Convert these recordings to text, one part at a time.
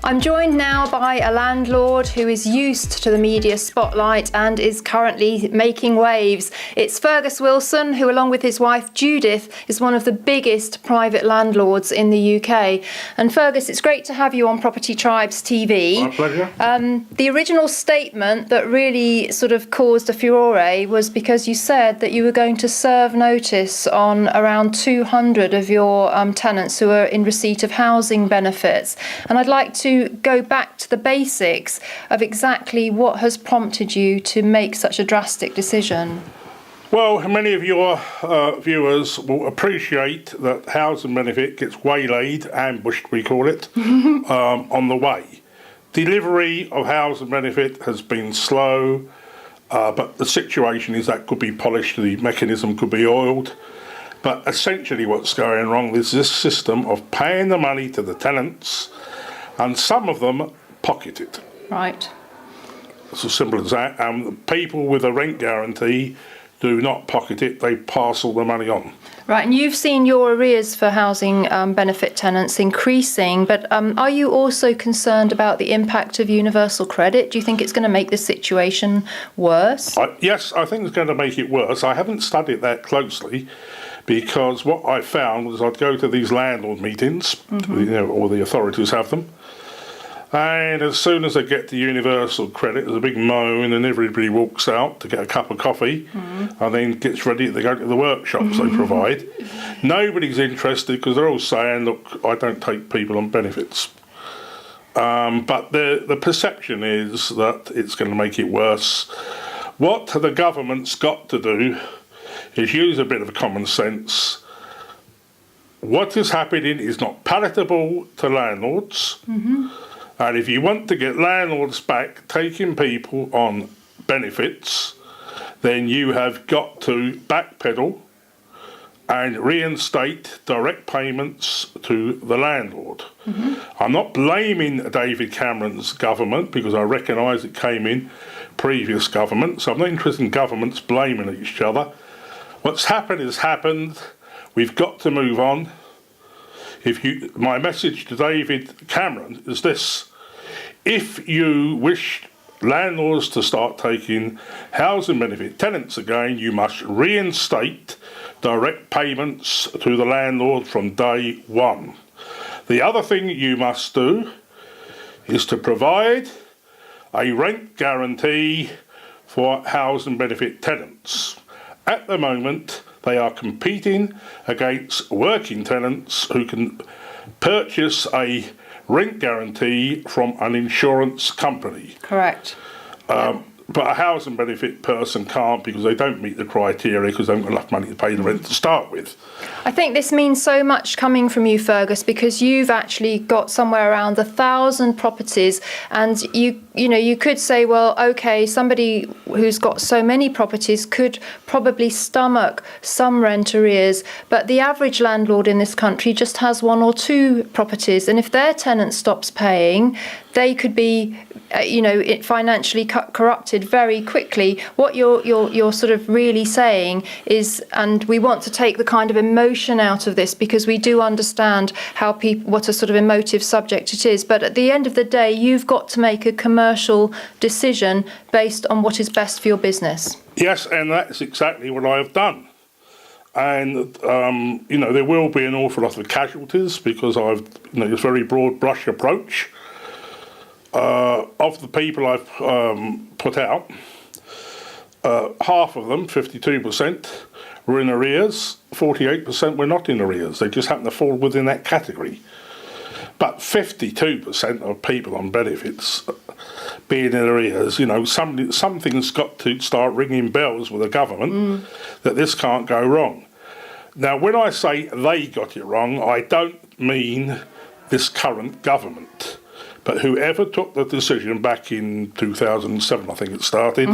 I'm joined now by a landlord who is used to the media spotlight and is currently making waves. It's Fergus Wilson, who along with his wife Judith is one of the biggest private landlords in the UK. And Fergus, it's great to have you on Property Tribes TV. My pleasure. The original statement that really sort of caused a furore was because you said that you were going to serve notice on around 200 of your tenants who are in receipt of housing benefits. And I'd like to go back to the basics of exactly what has prompted you to make such a drastic decision. Well, many of your viewers will appreciate that housing benefit gets waylaid, ambushed we call it, on the way. Delivery of housing benefit has been slow, but the situation is that could be polished, the mechanism could be oiled. But essentially what's going wrong is this system of paying the money to the tenants, and some of them pocket it. Right. It's as simple as that. And people with a rent guarantee do not pocket it, they parcel the money on. Right, and you've seen your arrears for housing benefit tenants increasing, but are you also concerned about the impact of universal credit? Do you think it's going to make the situation worse? Yes, I think it's going to make it worse. I haven't studied that closely, because what I found was I'd go to these landlord meetings, or the authorities have them, and as soon as they get to universal credit, there's a big moan and everybody walks out to get a cup of coffee and then gets ready to go to the workshops they provide. Nobody's interested because they're all saying, look, I don't take people on benefits. But the perception is that it's going to make it worse. What the government's got to do is use a bit of common sense. What is happening is not palatable to landlords. And if you want to get landlords back taking people on benefits, then you have got to backpedal and reinstate direct payments to the landlord. I'm not blaming David Cameron's government, because I recognise it came in previous government, so I'm not interested in governments blaming each other. What's happened has happened. We've got to move on. My message to David Cameron is this: if you wish landlords to start taking housing benefit tenants again, you must reinstate direct payments to the landlord from day one. The other thing you must do is to provide a rent guarantee for housing benefit tenants. At the moment, they are competing against working tenants who can purchase a rent guarantee from an insurance company. Correct. But a housing benefit person can't, because they don't meet the criteria, because they haven't got enough money to pay the rent to start with. I think this means so much coming from you, Fergus, because you've actually got somewhere around 1,000 properties, and you could say, well, okay, somebody who's got so many properties could probably stomach some rent arrears, but the average landlord in this country just has one or two properties, and if their tenant stops paying, they could be financially corrupted very quickly. What you're sort of really saying is, and we want to take the kind of emotion out of this, because we do understand how what a sort of emotive subject it is, but at the end of the day, you've got to make a commercial decision based on what is best for your business. Yes, and that's exactly what I have done. And there will be an awful lot of casualties, because I've this very broad brush approach. Of the people I've put out, half of them, 52%, were in arrears, 48% were not in arrears. They just happen to fall within that category. But 52% of people on benefits being in arrears, something's got to start ringing bells with the government that this can't go wrong. Now, when I say they got it wrong, I don't mean this current government. But whoever took the decision back in 2007, I think it started,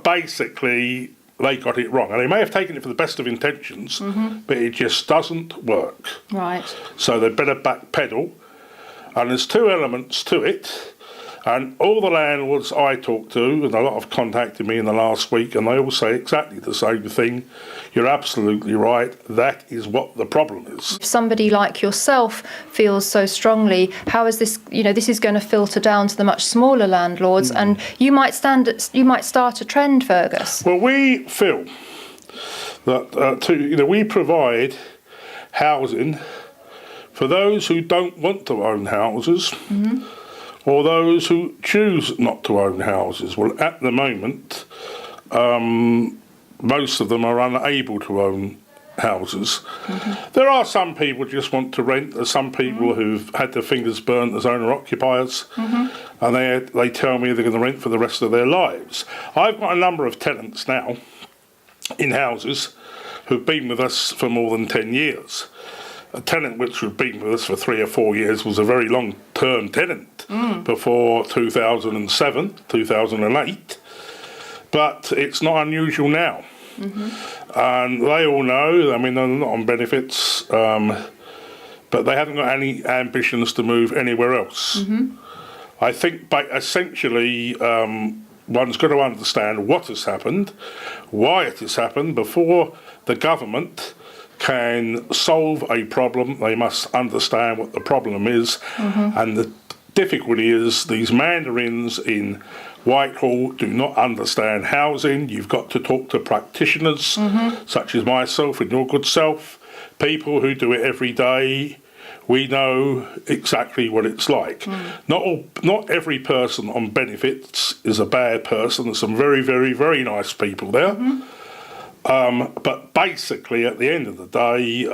basically they got it wrong. And they may have taken it for the best of intentions, but it just doesn't work. Right. So they better backpedal. And there's two elements to it. And all the landlords I talk to, and a lot have contacted me in the last week, and they all say exactly the same thing. You're absolutely right. That is what the problem is. If somebody like yourself feels so strongly, how is this, this is going to filter down to the much smaller landlords, and you might start a trend, Fergus. Well, we feel that we provide housing for those who don't want to own houses, or those who choose not to own houses. Well, at the moment, most of them are unable to own houses. There are some people who just want to rent. There's some people who've had their fingers burnt as owner-occupiers, and they tell me they're going to rent for the rest of their lives. I've got a number of tenants now in houses who've been with us for more than 10 years. A tenant which had been with us for 3 or 4 years was a very long-term tenant before 2007, 2008. But it's not unusual now. And they all know, I mean, they're not on benefits, but they haven't got any ambitions to move anywhere else. I think essentially one's got to understand what has happened, why it has happened. Before the government can solve a problem, they must understand what the problem is. And the difficulty is these mandarins in Whitehall do not understand housing. You've got to talk to practitioners, such as myself and your good self, people who do it every day. We know exactly what it's like. Not every person on benefits is a bad person. There's some very, very, very nice people there. But basically, at the end of the day,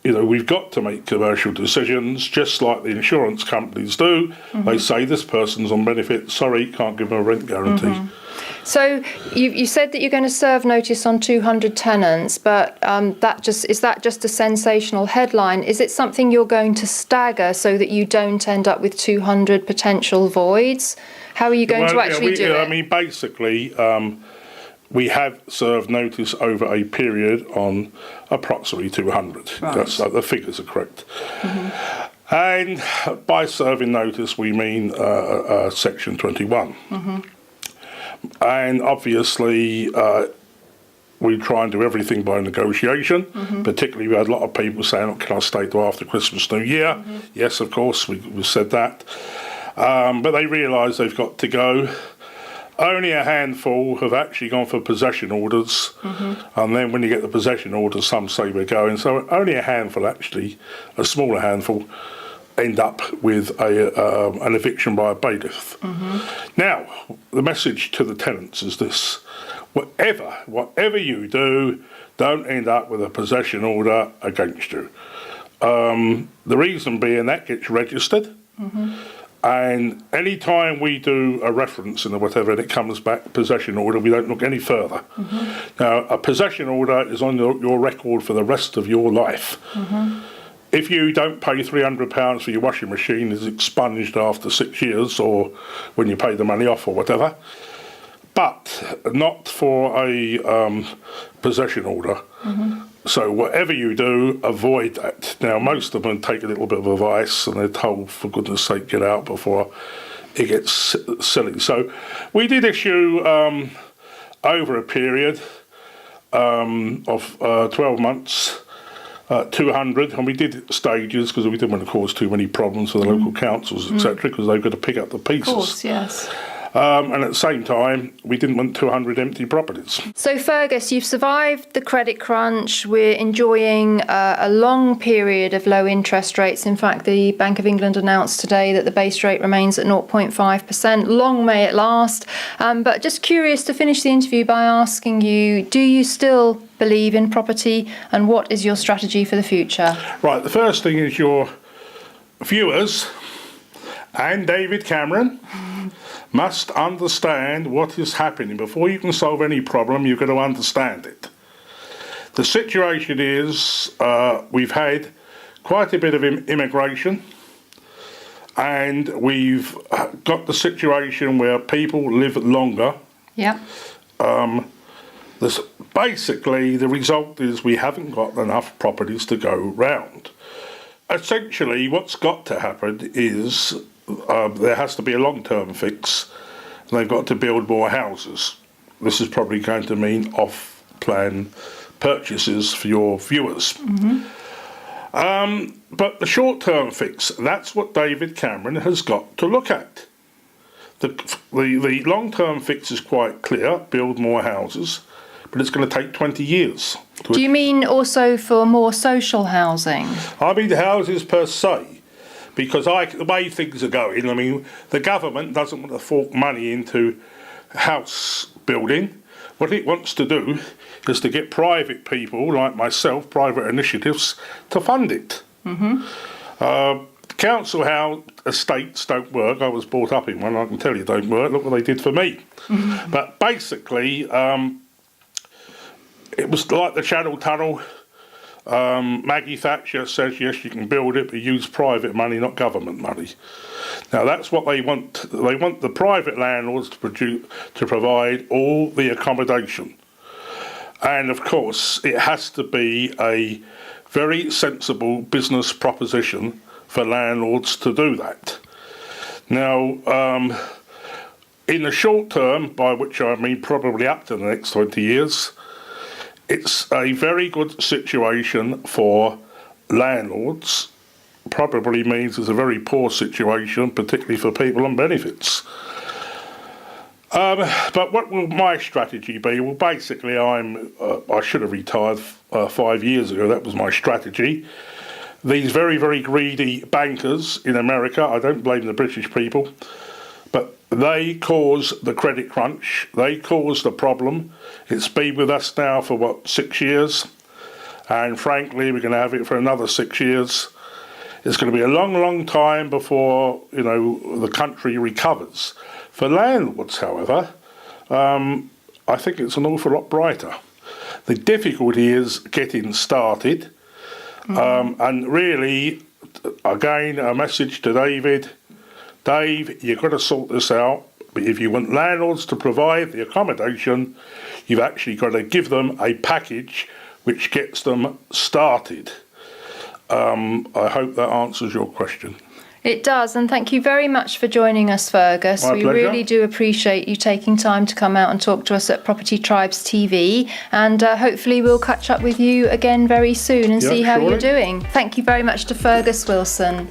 we've got to make commercial decisions, just like the insurance companies do. They say this person's on benefits, sorry, can't give them a rent guarantee. So you said that you're going to serve notice on 200 tenants, but is that just a sensational headline? Is it something you're going to stagger so that you don't end up with 200 potential voids? How are you going to actually do it? I mean, basically, we have served notice over a period on approximately 200. Right. That's the figures are correct. And by serving notice, we mean Section 21. And obviously, we try and do everything by negotiation. Particularly, we had a lot of people saying, "Oh, can I stay till after Christmas, New Year?" Yes, of course, we said that. But they realise they've got to go. Only a handful have actually gone for possession orders, and then when you get the possession orders, some say we're going. So only a handful, actually, a smaller handful, end up with an eviction by a bailiff. Now, the message to the tenants is this: whatever you do, don't end up with a possession order against you. The reason being that gets registered. And any time we do a reference in the whatever and it comes back possession order, we don't look any further. Now, a possession order is on your record for the rest of your life. If you don't pay £300 for your washing machine, it's expunged after 6 years, or when you pay the money off or whatever. But not for a possession order. So whatever you do, avoid that. Now, most of them take a little bit of advice and they're told, for goodness sake, get out before it gets silly. So we did issue, over a period of 12 months, 200, and we did stages because we didn't want to cause too many problems for the local councils, etc., because they've got to pick up the pieces. Of course, yes. And at the same time, we didn't want 200 empty properties. So, Fergus, you've survived the credit crunch. We're enjoying a long period of low interest rates. In fact, the Bank of England announced today that the base rate remains at 0.5%. Long may it last. But just curious to finish the interview by asking you, do you still believe in property, and what is your strategy for the future? Right, the first thing is your viewers and David Cameron must understand what is happening. Before you can solve any problem, you've got to understand it. The situation is we've had quite a bit of immigration, and we've got the situation where people live longer. Yeah. Basically, the result is we haven't got enough properties to go round. Essentially, what's got to happen is there has to be a long-term fix, and they've got to build more houses. This is probably going to mean off-plan purchases for your viewers. But the short-term fix, that's what David Cameron has got to look at. The long-term fix is quite clear, build more houses, but it's going to take 20 years. Do you mean also for more social housing? I mean houses per se, because the way things are going, I mean, the government doesn't want to fork money into house building. What it wants to do is to get private people like myself, private initiatives, to fund it. Council house estates don't work. I was brought up in one, I can tell you don't work. Look what they did for me. But basically, it was like the Channel Tunnel. Maggie Thatcher says, yes, you can build it, but use private money, not government money. Now, that's what they want. They want the private landlords to provide all the accommodation. And, of course, it has to be a very sensible business proposition for landlords to do that. Now, in the short term, by which I mean probably up to the next 20 years, it's a very good situation for landlords. Probably means it's a very poor situation, particularly for people on benefits. But what will my strategy be? Well, basically, I should have retired 5 years ago. That was my strategy. These very, very greedy bankers in America, I don't blame the British people, but they caused the credit crunch. They caused the problem. It's been with us now for, 6 years? And frankly, we're going to have it for another 6 years. It's going to be a long, long time before, the country recovers. For landlords, however, I think it's an awful lot brighter. The difficulty is getting started. And really, again, a message to David. Dave, you've got to sort this out. But if you want landlords to provide the accommodation, you've actually got to give them a package which gets them started. I hope that answers your question. It does, and thank you very much for joining us, Fergus. My we pleasure. really do appreciate you taking time to come out and talk to us at Property Tribes TV, and hopefully we'll catch up with you again very soon and see how surely. you're doing. Thank you very much to Fergus Wilson.